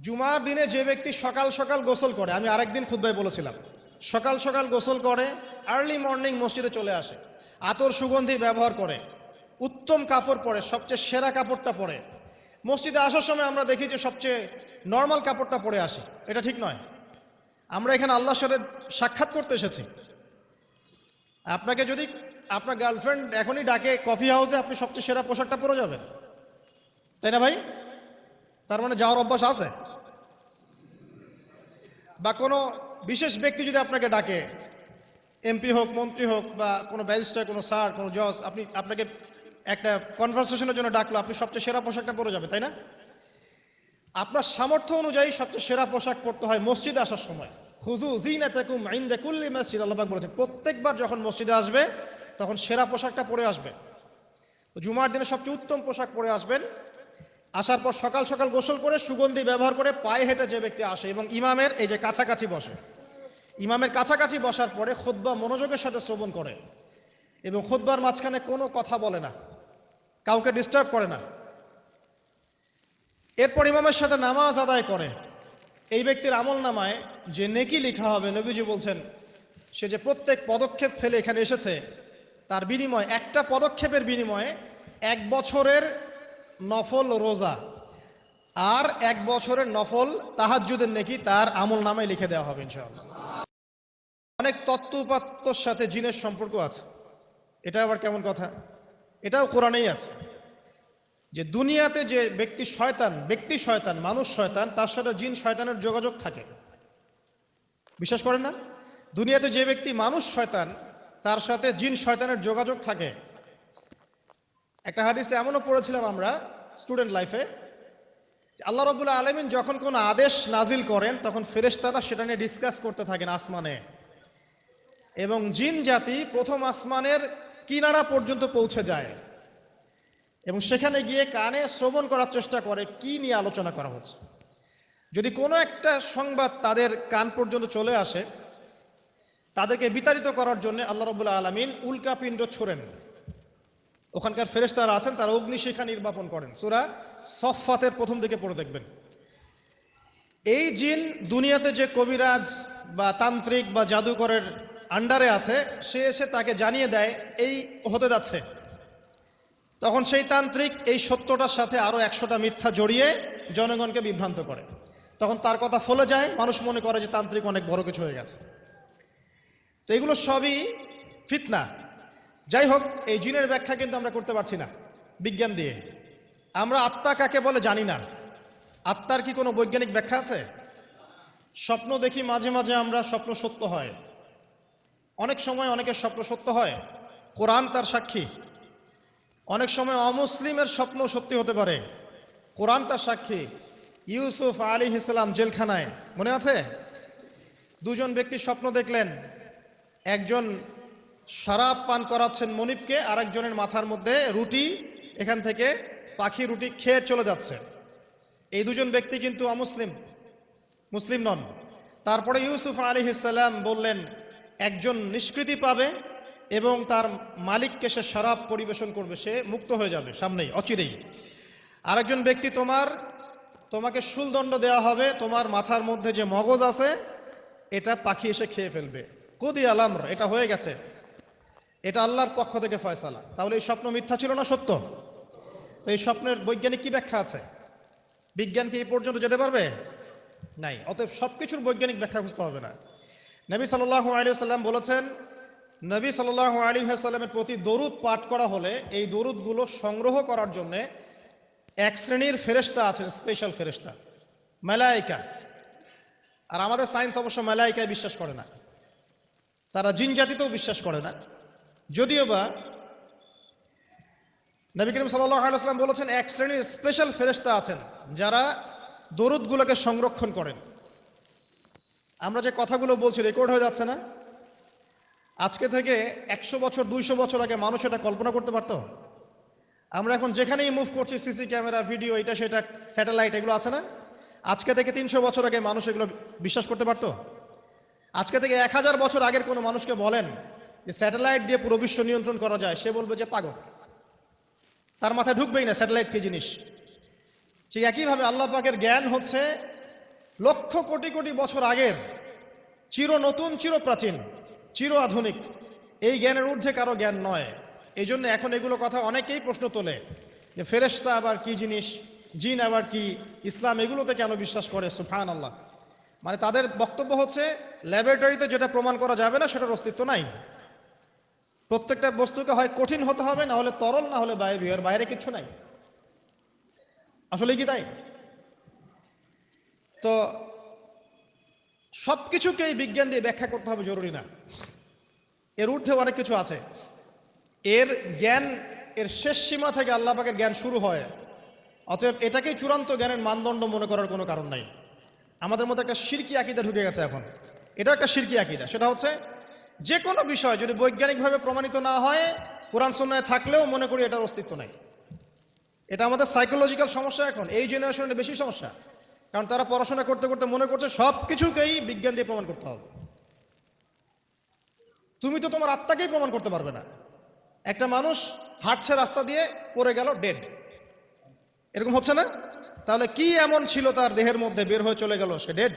জুমার দিনে যে ব্যক্তি সকাল সকাল গোসল করে, আমি আরেকদিন খুতবায় বলেছিলাম, সকাল সকাল গোসল করে, আর্লি মর্নিং মসজিদে চলে আসে, আতর সুগন্ধি ব্যবহার করে, উত্তম কাপড় পরে, সবচেয়ে সেরা কাপড়টা পরে, মসজিদে আসার সময় আমরা দেখি যে সবচেয়ে নর্মাল কাপড়টা পরে আসে, এটা ঠিক নয়। আমরা এখানে আল্লাহর সাথে সাক্ষাৎ করতে এসেছি। আপনাকে যদি আপনার গার্লফ্রেন্ড এখনই ডাকে কফি হাউসে, আপনি সবচেয়ে সেরা পোশাকটা পরে যাবেন, তাই না ভাই? তার মানে যাওয়ার অভ্যাস আছে। বা কোনো বিশেষ ব্যক্তি যদি আপনাকে ডাকে, এমপি হোক, মন্ত্রী হোক, বা কোনো ব্যারিস্টার, কোনো স্যার, কোনো জজ, আপনাকে একটা কনভারসেশনের জন্য ডাকলো, আপনি সবচেয়ে সেরা পোশাকটা পরে যাবেন, তাই না? আপনার সামর্থ্য অনুযায়ী সবচেয়ে সেরা পোশাক পরতে হয় মসজিদে আসার সময়। খুযু যিনাতাকুম ইনদা কুল্লি মসজিদ, আল্লাহ পাক বলেছেন প্রত্যেকবার যখন মসজিদে আসবে তখন সেরা পোশাকটা পরে আসবে। তো জুমার দিনে সবচেয়ে উত্তম পোশাক পরে আসবেন। আসার পর সকাল সকাল গোসল করে সুগন্ধি ব্যবহার করে পায়ে হেঁটে যে ব্যক্তি আসে এবং ইমামের এই যে কাছাকাছি বসে, ইমামের কাছাকাছি বসার পরে খুতবা মনোযোগের সাথে শ্রবণ করে এবং খুতবার মাঝখানে কোনো কথা বলে না, কাউকে ডিস্টার্ব করে না, এরপর ইমামের সাথে নামাজ আদায় করে, এই ব্যক্তির আমল নামায় যে নেকি লেখা হবে, নবীজি বলছেন সে যে প্রত্যেক পদক্ষেপ ফেলে এখানে এসেছে তার বিনিময়ে, একটা পদক্ষেপের বিনিময়ে 1 বছরের নফল রোজা আর 1 বছরের নফল তাহাজ্জুদের নেকি তার আমল নামায় লিখে দেওয়া হবে ইনশাআল্লাহ। অনেক তত্ত্ব উপাত্তর সাথে জিনের সম্পর্ক আছে, এটা আবার কেমন কথা? এটাও কোরআনেই আছে যে দুনিয়াতে যে ব্যক্তি শয়তান, মানুষ শয়তান, তার সাথে জিন শয়তানের যোগাযোগ থাকে। বিশ্বাস করেন না? দুনিয়াতে যে ব্যক্তি মানুষ শয়তান তার সাথে জিন শয়তানের যোগাযোগ থাকে। একটা হাদিসে এমনও পড়েছিলাম আমরা স্টুডেন্ট লাইফে, আল্লাহ রাব্বুল আলামিন যখন কোনো আদেশ নাজিল করেন তখন ফেরেশতারা সেটা নিয়ে ডিসকাস করতে থাকেন আসমানে, এবং জিন জাতি প্রথম আসমানের কিনারা পর্যন্ত পৌঁছে যায় এবং সেখানে গিয়ে কানে শ্রবণ করার চেষ্টা করে কি নিয়ে আলোচনা করা হচ্ছে। যদি কোনো একটা সংবাদ তাদের কান পর্যন্ত চলে আসে, তাদেরকে বিতাড়িত করার জন্য আল্লাহ রাব্বুল আলামিন উল্কাপিণ্ড ছোড়েন। ওখানকার ফেরেশতারা আছেন, তারা অগ্নিশিখা নির্বাপন করেন। সূরা সফফাতের প্রথম দিকে পড়ে দেখবেন। এই জিন দুনিয়াতে যে কবিরাজ বা তান্ত্রিক বা জাদুকরের আন্ডারে আছে, সে এসে তাকে জানিয়ে দেয় এই হতে যাচ্ছে, তখন সেই তান্ত্রিক এই সত্যটার সাথে আরো 100টা মিথ্যা জড়িয়ে জনগণকে বিভ্রান্ত করে। তখন তার কথা ফলে যায়, মানুষ মনে করে যে তান্ত্রিক অনেক বড় কিছু হয়ে গেছে। তো এগুলো সবই ফিতনা। যাই হোক, এই জিনের ব্যাখ্যা কিন্তু আমরা করতে পারছি না বিজ্ঞান দিয়ে। আমরা আত্মা কাকে বলে জানি না। আত্মার কি কোনো বৈজ্ঞানিক ব্যাখ্যা আছে? স্বপ্ন দেখি মাঝে মাঝে আমরা, স্বপ্ন সত্য হয়, অনেক সময় অনেকের স্বপ্ন সত্য হয়, কোরআন তার সাক্ষী। অনেক সময় অমুসলিমের স্বপ্ন সত্যি হতে পারে, কোরআন তার সাক্ষী। ইউসুফ আলাইহিস সালাম জেলখানায়, মনে আছে? 2 জন ব্যক্তি স্বপ্ন দেখলেন, একজন শরাব পান করাচ্ছেন মনিবকে, আরেকজনের মাথার মধ্যে রুটি, এখান থেকে পাখি রুটি খেয়ে চলে যাচ্ছে। এই 2 জন ব্যক্তি কিন্তু অমুসলিম, মুসলিম নন। তারপরে ইউসুফ আলাইহিস সালাম বললেন একজন নিষ্কৃতি পাবে এবং তার মালিককে সে শরাব পরিবেশন করবে, সে মুক্ত হয়ে যাবে সামনেই, অচিরেই। আরেকজন ব্যক্তি তোমাকে শুলদণ্ড দেওয়া হবে, তোমার মাথার মধ্যে যে মগজ আছে এটা পাখি এসে খেয়ে ফেলবে। কুদি আল-আমর, এটা হয়ে গেছে, এটা আল্লাহর পক্ষ থেকে ফয়সালা। তাহলে এই স্বপ্ন মিথ্যা ছিল না সত্য? তো এই স্বপ্নের বৈজ্ঞানিক কি ব্যাখ্যা আছে? বিজ্ঞান কি এই পর্যন্ত যেতে পারবে? নাই। অতএব সবকিছুর বৈজ্ঞানিক ব্যাখ্যা খুঁজতে হবে না। নবী সাল্লাল্লাহু আলাইহি ওয়াসাল্লাম বলেছেন, নবী সাল্লাল্লাহু আলাইহি ওয়াসাল্লামের প্রতি দরুদ পাঠ করা হলে এই দরুদগুলো সংগ্রহ করার জন্য এক শ্রেণীর ফেরেশতা আছেন, স্পেশাল ফেরেশতা, মালায়েকা। আর আমাদের সায়েন্স অবশ্য মালায়েকায় বিশ্বাস করে না, তারা জিন জাতিতেও বিশ্বাস করে না। যদিও বা নবী করিম সাল্লাল্লাহু আলাইহি ওয়াসাল্লাম বলেছেন এক শ্রেণীর স্পেশাল ফেরেশতা আছেন যারা দরুদগুলোকে সংরক্ষণ করেন। আমরা যে কথাগুলো বলছি রেকর্ড হয়ে যাচ্ছে না? আজকে থেকে 100 বছর 200 বছর আগে মানুষ এটা কল্পনা করতে পারতো? আমরা এখন যেখানেই মুভ করছি, সিসি ক্যামেরা, ভিডিও, এটা সেটা, স্যাটেলাইট, এগুলো আছে না? আজকে থেকে 300 বছর আগে মানুষ এগুলো বিশ্বাস করতে পারতো? আজকে থেকে 1000 বছর আগের কোনো মানুষকে বলেন যে স্যাটেলাইট দিয়ে পুরো বিশ্ব নিয়ন্ত্রণ করা যায়, সে বলবে যে পাগল, তার মাথায় ঢুকবেই না স্যাটেলাইট কি জিনিস। ঠিক একইভাবে আল্লাহ পাকের জ্ঞান হচ্ছে লক্ষ কোটি কোটি বছর আগের, চির নতুন, চির প্রাচীন, চির আধুনিক, এই জ্ঞানের ঊর্ধ্বে কারো জ্ঞান নয়। এই জন্য এখন এগুলো কথা অনেকেই প্রশ্ন তোলে যে ফেরেশতা আবার কি জিনিস, জিন আবার কি, ইসলাম এগুলোতে কেন বিশ্বাস করে? সুবহানাল্লাহ। মানে তাদের বক্তব্য হচ্ছে ল্যাবরেটরিতে যেটা প্রমাণ করা যাবে না সেটার অস্তিত্ব নাই। প্রত্যেকটা বস্তুকে হয় কঠিন হতে হবে, না হলে তরল, না হলে বায়বীয়, এর বাইরে কিচ্ছু নাই। আসলে কি তাই? তো সব কিছুকেই বিজ্ঞান দিয়ে ব্যাখ্যা করতে হবে জরুরি না, এর ঊর্ধ্বে অনেক কিছু আছে। এর জ্ঞান, এর শেষ সীমা থেকে আল্লাহ পাকের জ্ঞান শুরু হয়। অতএব এটাকেই চূড়ান্ত জ্ঞানের মানদণ্ড মনে করার কোনো কারণ নাই। আমাদের মধ্যে একটা শিরকি আকীদা ঢুকে গেছে এখন। এটা একটা শিরকি আকীদা। সেটা হচ্ছে যে কোনো বিষয় যদি বৈজ্ঞানিকভাবে প্রমাণিত না হয়, কোরআন সুন্নাহয় থাকলেও মনে করি এটার অস্তিত্ব নাই। এটা আমাদের সাইকোলজিক্যাল সমস্যা। এখন এই জেনারেশনের বেশি সমস্যা, কারণ তারা পড়াশোনা করতে করতে মনে করছে সব কিছুকেই বিজ্ঞান দিয়ে প্রমাণ করতে হবে। তুমি তো তোমার আত্মাকেই প্রমাণ করতে পারবে না। একটা মানুষ হাঁটছে রাস্তা দিয়ে, পড়ে গেল, ডেড, এরকম হচ্ছে না? তাহলে কি এমন ছিল তার দেহের মধ্যে, বের হয়ে চলে গেল, সে ডেড?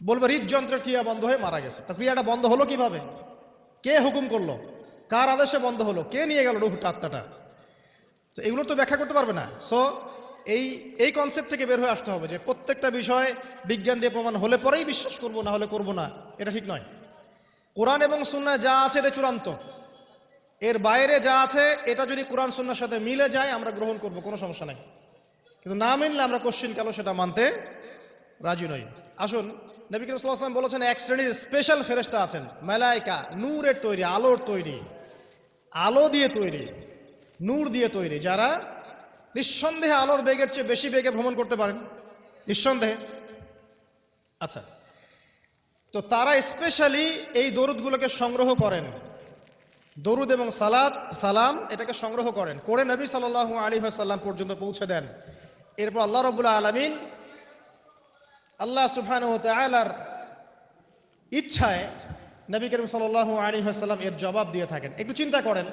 বলবে হৃদযন্ত্রের ক্রিয়া বন্ধ হয়ে মারা গেছে। তা ক্রিয়াটা বন্ধ হলো কিভাবে? কে হুকুম করলো? কার আদেশে বন্ধ হলো? কে নিয়ে গেল রুহটা, আত্মাটা? তো এগুলো তো ব্যাখ্যা করতে পারবে না। সো এই কনসেপ্ট থেকে বের হয়ে আসতে হবে যে প্রত্যেকটা বিষয় বিজ্ঞান দিয়ে প্রমাণ হলে পরেই বিশ্বাস করবো, না হলে করবো না। এটা ঠিক নয়। কোরআন এবং সুন্নাহ যা আছে এটা চূড়ান্ত। এর বাইরে যা আছে এটা যদি কোরআন সুন্নাহর সাথে মিলে যায় আমরা গ্রহণ করব, কোনো সমস্যা নাই। কিন্তু না মিললে আমরা কোশ্চিন কালো সেটা মানতে রাজি নই। আসুন, নবী করিম সাল্লাল্লাহু আলাইহি ওয়াসাল্লাম বলেছেন এক শ্রেণীর স্পেশাল ফেরেশতা আছেন, মালায়েকা, নূরের তৈরি, আলোর তৈরি, আলো দিয়ে তৈরি, নূর দিয়ে তৈরি, যারা নিঃসন্দেহে আলোর বেগের চেয়ে বেশি বেগে ভ্রমণ করতে পারেন, নিঃসন্দেহে। আচ্ছা, তো তারা স্পেশালি এই দরুদগুলোকে সংগ্রহ করেন, দরুদ এবং সালাম এটাকে সংগ্রহ করেন, করে নবী সাল্লাল্লাহু আলাইহি ওয়াসাল্লাম পর্যন্ত পৌঁছে দেন। এরপর আল্লাহ রাব্বুল আলামিন, আল্লাহ সুবহানাহু ওয়া তাআলার ইচ্ছায় নবী করিম সাল্লাল্লাহু আলাইহি ওয়াসাল্লাম এর জবাব দিয়ে থাকেন। একটু চিন্তা করেন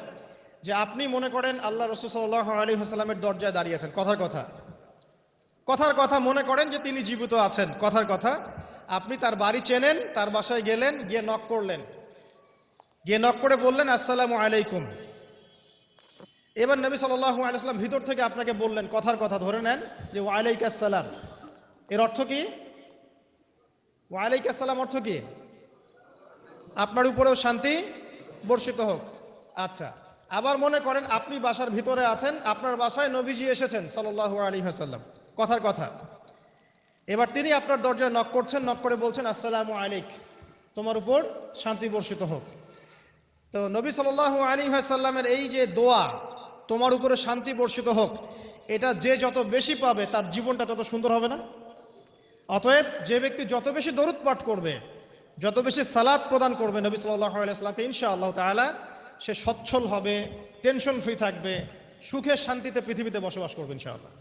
যে আপনি মনে করেন আল্লাহ রাসূল সাল্লাল্লাহু আলাইহি ওয়াসাল্লামের দরজায় দাঁড়িয়ে আছেন, কথার কথা মনে করেন যে তিনি জীবিত আছেন, কথার কথা। আপনি তার বাড়ি চেনেন, তার বাসায় গেলেন, গিয়ে নক করলেন, গিয়ে নক করে বললেন আসসালামু আলাইকুম। এবার নবী সাল্লাল্লাহু আলাইহি ওয়াসাল্লাম ভিতর থেকে আপনাকে বললেন, কথার কথা ধরে নেন যে ওয়ালাইকুম আসসালাম। এর অর্থ কি? ওয়ালাইকুম আসসালাম অর্থ কি? আপনার উপরেও শান্তি বর্ষিত হোক। আচ্ছা, আবার মনে করেন আপনি বাসার ভিতরে আছেন, আপনার বাসায় নবীজি এসেছেন সাল্লাল্লাহু আলাইহি ওয়াসাল্লাম, কথার কথা। এবার তিনি আপনার দরজায় নক করছেন, নক করে বলছেন আসসালামু আলাইক, তোমার উপর শান্তি বর্ষিত হোক। তো নবী সাল্লাল্লাহু আলাইহি ওয়াসাল্লামের এই যে দোয়া, তোমার উপরে শান্তি বর্ষিত হোক, এটা যে যত বেশি পাবে তার জীবনটা তত সুন্দর হবে না? অতএব যে ব্যক্তি যত বেশি দরুদ পাঠ করবে, যত বেশি সালাত প্রদান করবে নবী সাল্লাল্লাহু আলাইহি ওয়াসাল্লামকে, ইনশাআল্লাহ তাআলা সে সচ্ছল হবে, টেনশন ফ্রি থাকবে, সুখে শান্তিতে পৃথিবীতে বসবাস করবে ইনশাআল্লাহ।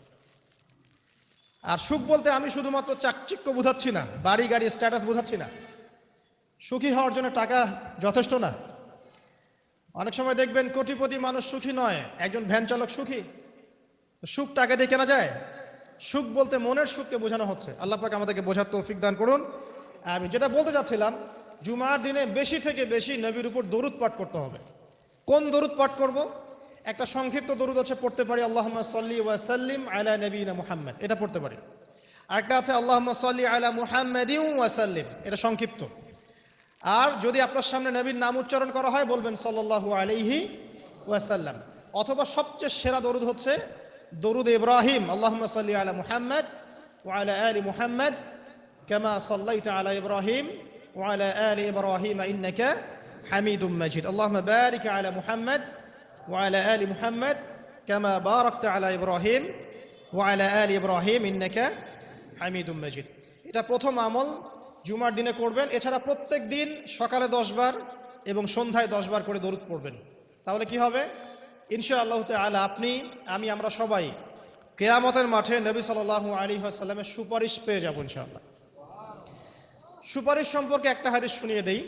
আর সুখ বলতে আমি শুধুমাত্র চাকচিক্য বোঝাচ্ছি না, বাড়ি গাড়ি স্ট্যাটাস বোঝাচ্ছি না। সুখী হওয়ার জন্য টাকা যথেষ্ট না। অনেক সময় দেখবেন কোটিপতি মানুষ সুখী নয়, একজন ভ্যান চালক সুখী। সুখ টাকা দিয়ে কেনা যায়? সুখ বলতে মনের সুখকে বোঝানো হচ্ছে। আল্লাহ পাক আমাদেরকে বোঝার তৌফিক দান করুন। আমি যেটা বলতে চাচ্ছিলাম, জুমার দিনে বেশি থেকে বেশি নবীর উপর দরুদ পাঠ করতে হবে। কোন দরুদ পাঠ করব? একটা সংক্ষিপ্ত দরুদ আছে, পড়তে পারি আল্লাহুম্মা সাল্লি ওয়া সাল্লিম আলা নবিয়িনা মুহাম্মদ, এটা পড়তে পারি। আরেকটা আছে আল্লাহুম্মা সাল্লি আলা মুহাম্মাদিন ওয়া সাল্লিম, এটা সংক্ষিপ্ত। আর যদি আপনার সামনে নবীর নাম উচ্চারণ করা হয় বলবেন সাল্লাল্লাহু আলাইহি ওয়াসাল্লাম। অথবা সবচেয়ে সেরা দরুদ হচ্ছে দরুদ ইব্রাহিম, আল্লাহুম্মা সাল্লি আলা মুহাম্মদ ওয়া আলা আলি মুহাম্মদ কামা সাল্লাইতা আলা ইব্রাহিম ওয়া আলা আলি ইব্রাহিম ইন্নাকা হামিদুম মাজিদ। আল্লাহুম্মা বারিক আলা মুহাম্মদ ওয়া আলা আলি মুহাম্মদ কামা বারাকতা আলা ইব্রাহিম ওয়া আলা আলি ইব্রাহিম ইন্নাকা হামিদুম মাজিদ। এটা প্রথম আমল, জুমার দিনে করবেন। এছাড়া প্রত্যেক দিন সকালে 10 বার এবং সন্ধ্যায় 10 বার করে দরুদ পড়বেন। তাহলে কি হবে? ইনশাআল্লাহ তাআলা আপনি, আমি, আমরা সবাই কিয়ামতের মাঠে নবী সাল্লাল্লাহু আলাইহি ওয়াসাল্লামের সুপারিশ পেয়ে যাব ইনশাআল্লাহ। সুপারিশ সম্পর্কে একটা হাদিস শুনিয়ে দেই,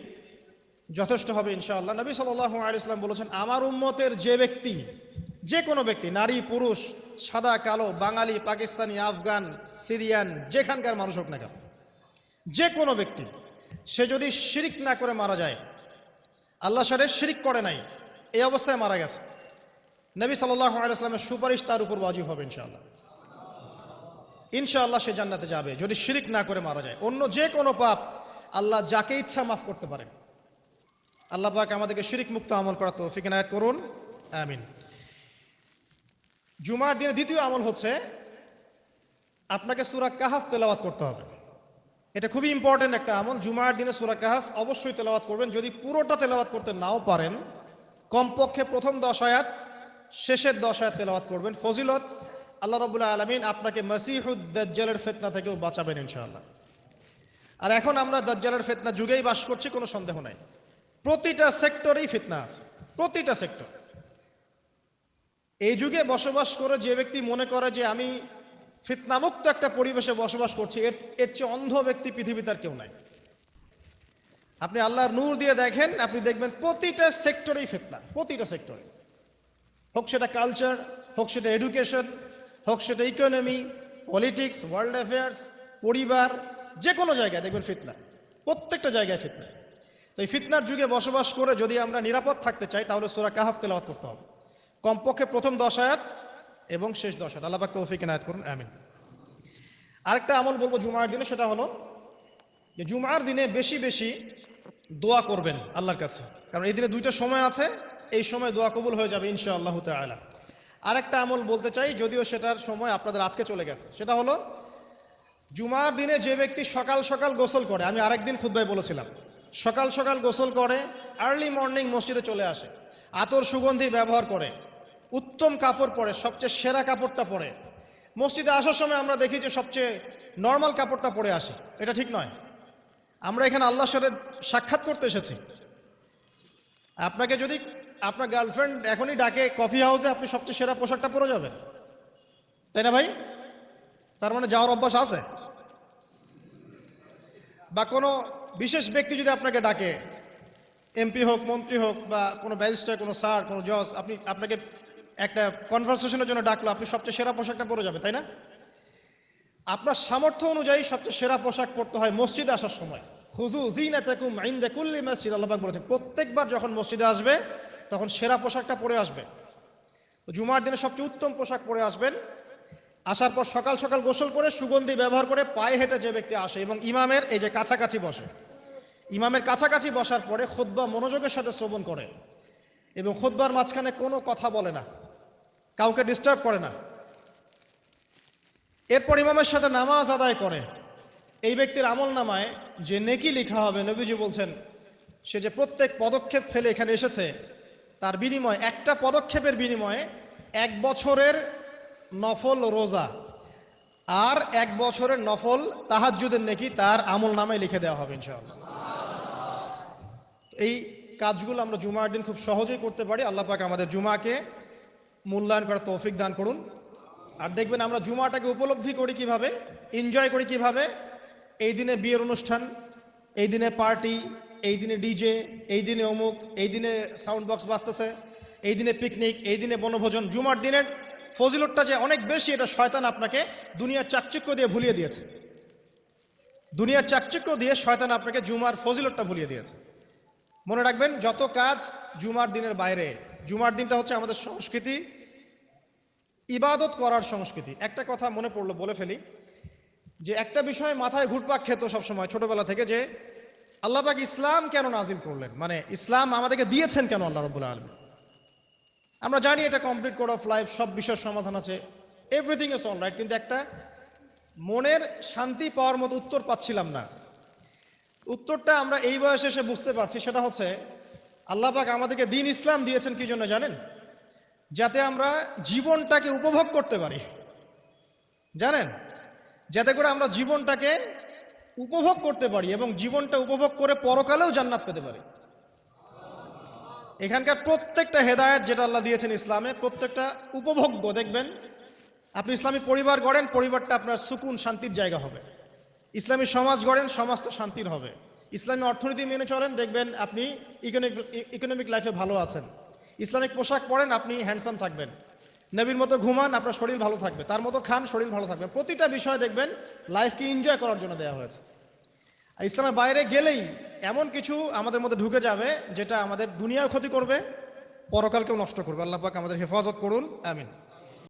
যথেষ্ট হবে ইনশাআল্লাহ। নবী সাল্লাল্লাহু আলাইহি ওয়াসাল্লাম বলেছেন, আমার উম্মতের যে ব্যক্তি যে কোনো ব্যক্তি, নারী পুরুষ, সাদা কালো, বাঙালি, পাকিস্তানি, আফগান, সিরিয়ান, যেখানকার মানুষ হোক না কেন, যে কোনো ব্যক্তি সে যদি শিরিক না করে মারা যায়, আল্লাহর সাথে শিরিক করে নাই, এই অবস্থায় মারা গেছে, নবী সাল্লাল্লাহু আলাইহি ওয়াসাল্লামের সুপারিশ তার উপর ওয়াজিব হবে ইনশাআল্লাহ। ইনশাআল্লাহ সে জান্নাতে যাবে যদি শিরিক না করে মারা যায়। অন্য যে কোনো পাপ আল্লাহ যাকে ইচ্ছা মাফ করতে পারেন। আল্লাহ পাক আমাদেরকে শিরিক মুক্ত আমল করার তৌফিক এনায়েত করুন, আমিন। জুমার দিনের দ্বিতীয় আমল হচ্ছে আপনাকে সূরা কাহফ তেলাওয়াত করতে হবে। এটা খুবই ইম্পর্টেন্ট একটা আমল। জুমার দিনে সূরা কাহফ অবশ্যই তেলাওয়াত করবেন। যদি পুরোটা তেলাওয়াত করতে নাও পারেন, কমপক্ষে প্রথম 10 আয়াত, শেষের 10 আয়াত তেলাওয়াত করবেন। ফজিলত, আল্লাহ রাব্বুল আলামিন আপনাকে মসিহুদ দাজ্জালের ফিতনা থেকেও বাঁচাবেন ইনশাআল্লাহ। আর এখন আমরা দাজ্জালের ফিতনা যুগেই বাস করছি, কোনো সন্দেহ নাই। প্রতিটা সেক্টরেই ফিতনা আছে, প্রতিটা সেক্টর। এই যুগে বসবাস করে যে ব্যক্তি মনে করে যে আমি ফিতনামুক্ত একটা পরিবেশে বসবাস করছি, এর চেয়ে অন্ধ ব্যক্তি পৃথিবীতে আর কেউ নাই। আপনি আল্লাহর নূর দিয়ে দেখেন, আপনি দেখবেন প্রতিটা সেক্টরেই ফিতনা, প্রতিটা সেক্টরে। হোক সেটা কালচার, হোক সেটা এডুকেশন, হোক সেটা ইকোনমি, পলিটিক্স, ওয়ার্ল্ড অ্যাফেয়ার্স, পরিবার, যে কোনো জায়গায় দেখবেন ফিতনা, প্রত্যেকটা জায়গায় ফিতনা। তো এই ফিতনার যুগে বসবাস করে যদি আমরা নিরাপদ থাকতে চাই, তাহলে সূরা কাহফ তেলাওয়াত করতে হবে, কমপক্ষে প্রথম 10 আয়াত এবং শেষ 10 আয়াত। আল্লাহ পাক তৌফিক এনায়েত করুন, আমিন। আরেকটা আমল বলবো জুমার দিনে, সেটা হলো যে জুমার দিনে বেশি বেশি দোয়া করবেন আল্লাহর কাছে, কারণ এই দিনে 2টা সময় আছে, এই সময় দোয়া কবুল হয়ে যাবে ইনশাআল্লাহু তাআলা। আরেকটা আমল বলতে চাই, যদিও সেটার সময় আপনাদের আজকে চলে গেছে, সেটা হলো জুমার দিনে যে ব্যক্তি সকাল সকাল গোসল করে, আমি আরেকদিন খুতবায় বলেছিলাম, সকাল সকাল গোসল করে, আর্লি মর্নিং মসজিদে চলে আসে, আতর সুগন্ধি ব্যবহার করে, উত্তম কাপড় পরে, সবচেয়ে সেরা কাপড়টা পরে, মসজিদে আসার সময় আমরা দেখি যে সবচেয়ে নর্মাল কাপড়টা পরে আসি, এটা ঠিক নয়। আমরা এখানে আল্লাহর সাথে সাক্ষাৎ করতে এসেছি। আপনাকে যদি আপনার গার্লফ্রেন্ড এখনই ডাকে কফি হাউসে, আপনি সবচেয়ে সেরা পোশাকটা পরে যাবেন, তাই না ভাই? তার মানে যাওয়ার অভ্যাস আছে। বা কোনো বিশেষ ব্যক্তি যদি আপনাকে ডাকে, এমপি হোক, মন্ত্রী হোক, বা কোনো ব্যারিস্টার, কোনো স্যার, কোনো জজ, আপনাকে একটা কনভারসেশনের জন্য ডাকলো, আপনি সবচেয়ে সেরা পোশাকটা পরে যাবেন, তাই না? আপনার সামর্থ্য অনুযায়ী সবচেয়ে সেরা পোশাক পরতে হয় মসজিদে আসার সময়। খুযু যিনাতাকুম ইনদা কুল্লি মসজিদ, আল্লাহ পাক বলেছেন প্রত্যেকবার যখন মসজিদে আসবে তখন সেরা পোশাকটা পরে আসবে। তো জুমার দিনে সবচেয়ে উত্তম পোশাক পরে আসবেন। আসার পর সকাল সকাল গোসল করে সুগন্ধি ব্যবহার করে পায়ে হেঁটে যে ব্যক্তি আসে এবং ইমামের এই যে কাছাকাছি বসে, ইমামের কাছাকাছি বসার পরে খুতবা মনোযোগের সাথে শ্রবণ করে এবং খুতবার মাঝখানে কোনো কথা বলে না, কাউকে ডিস্টার্ব করে না, এরপর ইমামের সাথে নামাজ আদায় করে, এই ব্যক্তির আমল নামায় যে নেকি লেখা হবে, নবীজি বলছেন সে যে প্রত্যেক পদক্ষেপ ফেলে এখানে এসেছে, তার বিনিময়ে, একটা পদক্ষেপের বিনিময়ে 1 বছরের নফল রোজা আর 1 বছরের নফল তাহাজ্জুদের নেকি তার আমল নামায় লিখে দেওয়া হবে ইনশাআল্লাহ। এই কাজগুলো আমরা জুমার দিন খুব সহজেই করতে পারি। আল্লাহ পাক আমাদের জুমাকে মূল্যায়ন করার তৌফিক দান করুন। আর দেখবেন আমরা জুমাটাকে উপলব্ধি করি কিভাবে, এনজয় করি কিভাবে। এই দিনে বিয়ের অনুষ্ঠান, এই দিনে পার্টি, এই দিনে ডিজে, এই দিনে অমুক, এই দিনে সাউন্ড বক্স বাজতেছে, এই দিনে পিকনিক, এই দিনে বনভোজন। জুমার দিনের ফজিলতটা যে অনেক বেশি, এটা শয়তান আপনাকে দুনিয়ার চাকচিক্য দিয়ে ভুলিয়ে দিয়েছে। দুনিয়ার চাকচিক্য দিয়ে শয়তান আপনাকে জুমার ফজিলতটা ভুলিয়ে দিয়েছে। মনে রাখবেন, যত কাজ জুমার দিনের বাইরে, জুমার দিনটা হচ্ছে আমাদের সংস্কৃতি, ইবাদত করার সংস্কৃতি। একটা কথা মনে পড়লো, বলে ফেলি, যে একটা বিষয় মাথায় ঘুরপাক খেত সবসময় ছোটবেলা থেকে, যে আল্লাহ পাক ইসলাম কেন নাজিল করলেন, মানে ইসলাম আমাদেরকে দিয়েছেন কেন আল্লাহ রাব্বুল আলামিন। আমরা জানি এটা কমপ্লিট কোড অফ লাইফ, সব বিষয়ের সমাধান আছে, এভরিথিং ইজ অল রাইট, কিন্তু একটা মনের শান্তি পাওয়ার মতো উত্তর পাচ্ছিলাম না। উত্তরটা আমরা এই বয়সে এসে বুঝতে পারছি, সেটা হচ্ছে আল্লাহ পাক আমাদেরকে দ্বীন ইসলাম দিয়েছেন কি জন্য জানেন? যাতে আমরা জীবনটাকে উপভোগ করতে পারি, জানেন, যাতে করে আমরা জীবনটাকে উপভোগ করতে পারি এবং জীবনটা উপভোগ করে পরকালেও জান্নাত পেতে পারি। এখানকার প্রত্যেকটা হেদায়েত যেটা আল্লাহ দিয়েছেন ইসলামে, প্রত্যেকটা উপভোগ্য। দেখবেন আপনি ইসলামী পরিবার গড়েন, পরিবারটা আপনার সুকুন শান্তির জায়গা হবে। ইসলামী সমাজ গড়েন, সমাজটা শান্তির হবে। ইসলামী অর্থনীতি মেনে চলেন, দেখবেন আপনি ইকোনমিক লাইফে ভালো আছেন। ইসলামিক পোশাক পরেন, আপনি হ্যান্ডসাম থাকবেন। নবীর মতো ঘুমান, আপনার শরীর ভালো থাকবে, তার মতো খান, শরীর ভালো থাকবে। প্রতিটা বিষয় দেখবেন লাইফকে এনজয় করার জন্য দেওয়া হয়েছে। আর ইসলামের বাইরে গেলেই এমন কিছু আমাদের মধ্যে ঢুকে যাবে যেটা আমাদের দুনিয়াও ক্ষতি করবে, পরকালকেও নষ্ট করবে। আল্লাহ পাক আমাদের হেফাজত করুন, আমিন।